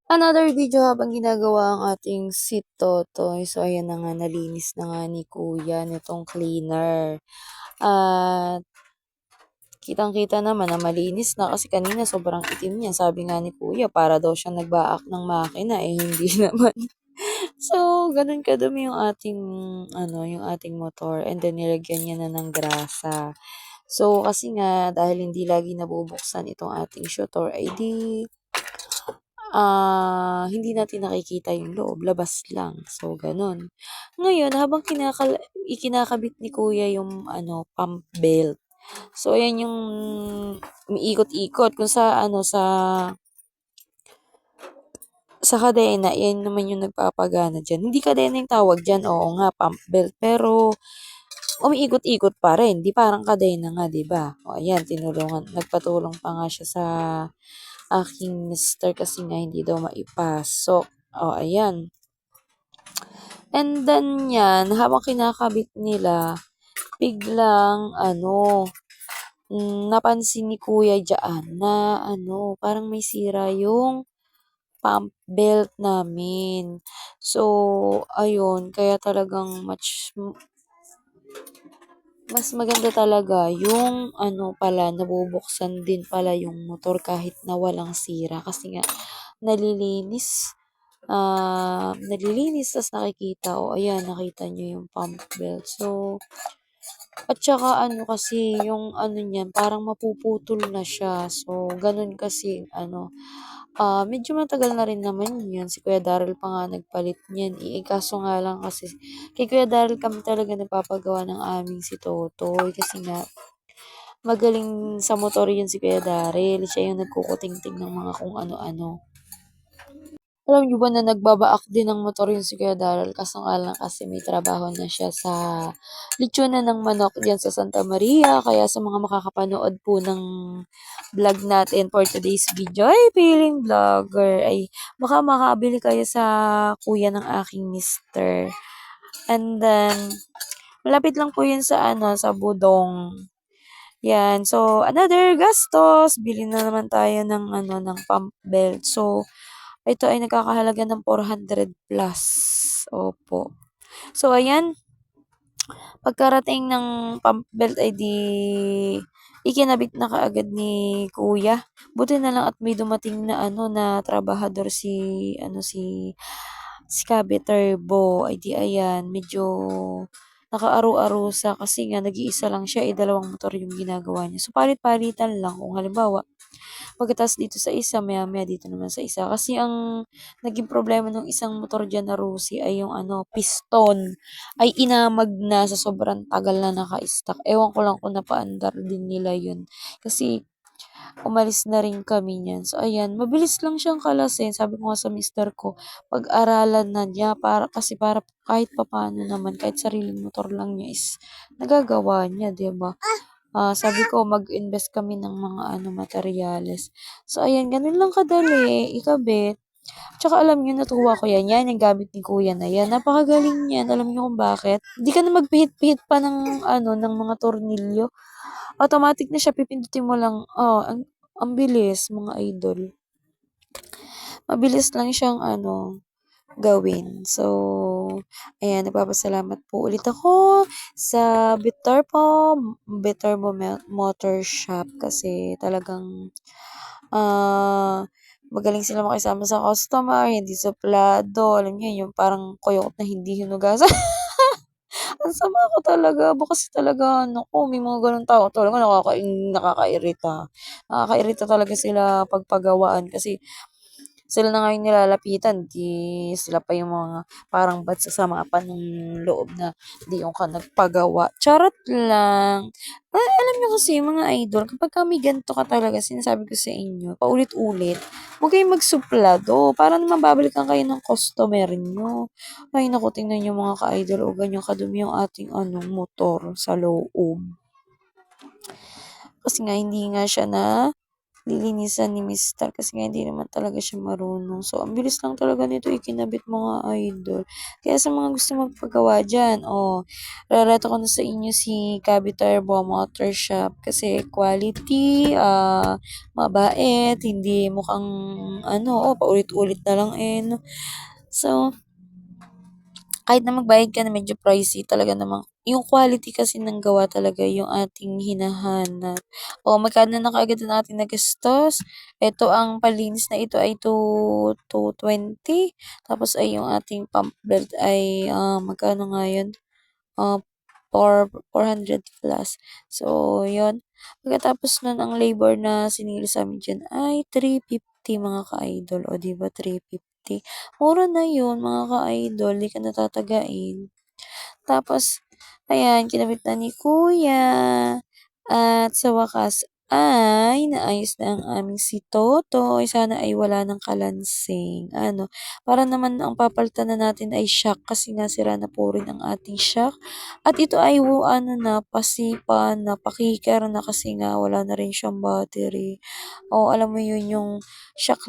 Another video habang ginagawa ang ating si Totoy. So, ayan na nga, nalinis na nga ni Kuya nitong cleaner. At kitang-kita naman na malinis na kasi kanina sobrang itim niya. Sabi nga ni Kuya, para daw siya nagbaak ng makina, hindi naman. So, ganun kadumi yung ating motor, and then nilagyan niya na ng grasa. So, kasi nga, dahil hindi lagi nabubuksan itong ating shutter, ay di hindi natin nakikita yung loob, labas lang. So, gano'n. Ngayon, habang ikinakabit ni kuya yung pump belt. So, ayan yung umiikot-ikot kung sa kadena, yan naman yung nagpapagana diyan. Hindi kadena yung tawag diyan, oo nga, pump belt. Pero, umiikot-ikot pa rin. Di parang kadena nga, di ba? O, ayan, nagpatulong pa nga siya sa aking mister kasi nga hindi daw maipasok. O, ayan. And then yan, habang kinakabit nila, biglang, napansin ni kuya dyan na, parang may sira yung pump belt namin. So, ayun, kaya talagang mas maganda talaga yung nabubuksan din pala yung motor kahit na walang sira kasi nga nalilinis tas nakikita, ayan, nakita niyo yung pump belt. So, at saka kasi yung niyan parang mapuputol na siya. So, ganun kasi medyo matagal na rin naman yun. Si Kuya Darrell pa nga nagpalit niyan. Kaso nga lang kasi kay Kuya Darrell kami talaga nagpapagawa ng aming si Totoy. Kasi nga magaling sa motor yun si Kuya Darrell. Siya yung nagkukuting-ting ng mga kung ano-ano. Alam niyo ba na nagbabaak din ng motor yun si Kuya Darrell, kaso nga lang kasi may trabaho na siya sa lechonan ng manok diyan sa Santa Maria. Kaya sa mga makakapanood po ng vlog natin for today's video, ay feeling vlogger, ay baka makabili kayo sa kuya ng aking mister. And then, malapit lang po yun sa Budong. Yan. So, another gastos. Bili na naman tayo ng pump belt. So, ito ay nagkakahalaga ng 400 plus. Opo. So, ayan. Pagkarating ng pump belt ay ikinabit na kaagad ni kuya. Buti na lang at may dumating na na trabahador si Cabe Turbo. Ay di ayan, medyo nakaaru-arusa kasi nga nag-iisa lang siya, dalawang motor yung ginagawa niya. So, palit-palitan lang kung halimbawa pagkatapos dito sa isa, maya-maya dito naman sa isa. Kasi ang naging problema ng isang motor dyan na Rusi ay yung piston ay inamag na sa sobrang tagal na naka-stack. Ewan ko lang kung napaandar din nila yun. Kasi umalis na rin kami niyan. So, ayan, mabilis lang siyang kalasin. Sabi ko nga sa mister ko, pag-aralan na niya para kahit papaano naman, kahit sariling motor lang niya is nagagawa niya, 'di ba? Sabi ko mag-invest kami ng mga materyales. So, ayan, ganun lang kadali, ikabit. Tsaka alam niyo, natuwa ko yan. Yan, yung gamit ni kuya na yan. Napakagaling niyan. Alam niyo kung bakit? Hindi ka na magpihit-pihit pa ng mga tornilyo. Automatic na siya. Pipindutin mo lang. Oh, ang bilis, mga idol. Mabilis lang siyang gawin. So, ayan, nagpapasalamat po ulit ako sa Viterbo Motor Shop kasi talagang magaling sila makisama sa customer, hindi suplado. Alam niyo, yung parang koyot na hindi hinugasan. Ang sama ko talaga. Kasi talaga, naku, may mga ganun tao talaga nakakairita. Nakakairita talaga sila pagpagawaan kasi sila na nga yung nilalapitan, di sila pa yung mga parang bad sa mga panong loob na di yung ka nagpagawa. Charot lang. Alam niyo kasi mga idol, kapag kami ganito ka talaga, sinasabi ko sa inyo, paulit-ulit, huwag kayong magsuplado. Para naman babalikan kayo ng customer niyo. Ay, naku, tingnan niyo mga ka-idol, o ganyan kadumi yung ating motor sa loob. Kasi nga, hindi nga siya na lilinisan ni mister kasi nga hindi naman talaga siya marunong. So, ang bilis lang talaga nito ikinabit mga idol. Kaya sa mga gusto magpagawa diyan, rereto ko na sa inyo si Cavitar Water Shop kasi quality, mabait, hindi mukhang paulit-ulit na lang eh, 'no. So, kahit na magbayad ka na medyo pricey talaga namang yung quality kasi ng gawa talaga yung ating hinahanap. Magkano na kaagad ang ating nagastos? Ito ang palinis na ito ay 220 tapos ay yung ating pump belt ay, magkano nga yun? Ah, 400 plus. So, yun. Pagkatapos nun ang labor na siningil sa'min diyan ay 350 mga ka-idol. O, 'di ba 350? Mura na yun mga ka-idol, 'di ka na tatagain. Tapos, ayan, kinabit na ni kuya. At sa wakas ay naayos na ang aming si Totoy. Sana ay wala ng kalansing. Para naman ang papalitan na natin ay shock kasi nga sira na po rin ang ating shock. At ito ay pasipa na, pakikar na kasi nga wala na rin siyang battery. Alam mo yun yung shock